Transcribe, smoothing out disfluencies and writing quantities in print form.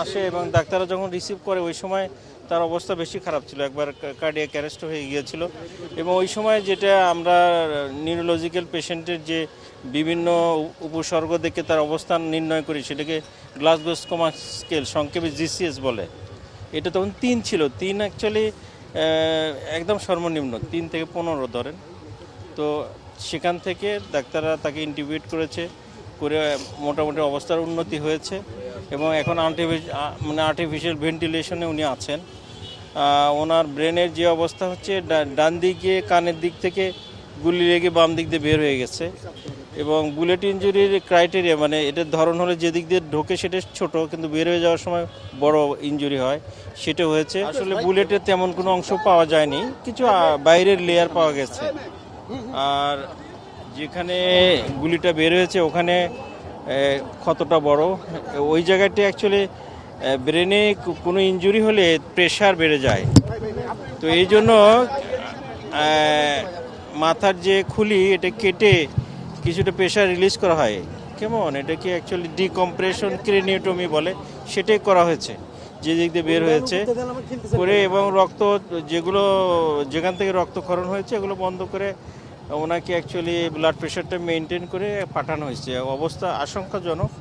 আসে এবং ডাক্তাররা যখন রিসিভ করে ওই সময় তার অবস্থা বেশি খারাপ ছিল, একবার কার্ডিয়াক অ্যারেস্ট হয়ে গিয়েছিল। এবং ওই সময় যেটা আমরা নিউরোলজিক্যাল পেশেন্টের যে বিভিন্ন উপসর্গ দেখে তার অবস্থান নির্ণয় করি, সেটাকে গ্লাসগো কোমা স্কেল, সংক্ষেপে জিসিএস বলে। এটা তখন 3 ছিল। 3 অ্যাকচুয়ালি একদম সর্বনিম্ন, 3 থেকে 15 ধরেন। তো সেখান থেকে ডাক্তাররা তাকে ইন্টিবিউট করেছে, করে মোটামুটি অবস্থার উন্নতি হয়েছে এবং এখন আর্টিফিশিয়াল ভেন্টিলেশনে উনি আছেন। ওনার ব্রেনের যে অবস্থা হচ্ছে, ডান দিকে কানের দিক থেকে গুলি লেগে বাম দিক দিয়ে বের হয়ে গেছে এবং বুলেট ইঞ্জুরির ক্রাইটেরিয়া, মানে এটার ধরন হলে যে দিক দিয়ে ঢোকে সেটা ছোট, কিন্তু বের হয়ে যাওয়ার সময় বড় ইঞ্জুরি হয়, সেটা হয়েছে। আসলে বুলেটের তেমন কোনো অংশ পাওয়া যায়নি, কিছু বাইরের লেয়ার পাওয়া গেছে। আর যেখানে গুলিটা বের হয়েছে ওখানে ক্ষতটা বড়, ওই জায়গাটি অ্যাকচুয়ালি ব্রেনে কোনো ইনজুরি হলে প্রেশার বেড়ে যায়। তো এই জন্য মাথার যে খুলি এটা কেটে কিছুটা প্রেশার রিলিজ করা হয়। কেমন, এটাকে অ্যাকচুয়ালি ডিকম্প্রেশন ক্রেনিওটমি বলে, সেটাই করা হয়েছে যে দিক দিয়ে বের হয়েছে করে, এবং রক্ত যেখান থেকে রক্তক্ষরণ হয়েছে এগুলো বন্ধ করে ওনাকে অ্যাকচুয়ালি ব্লাড প্রেশারটা মেনটেন করে পাঠানো হয়েছে। অবস্থা আশঙ্কাজনক।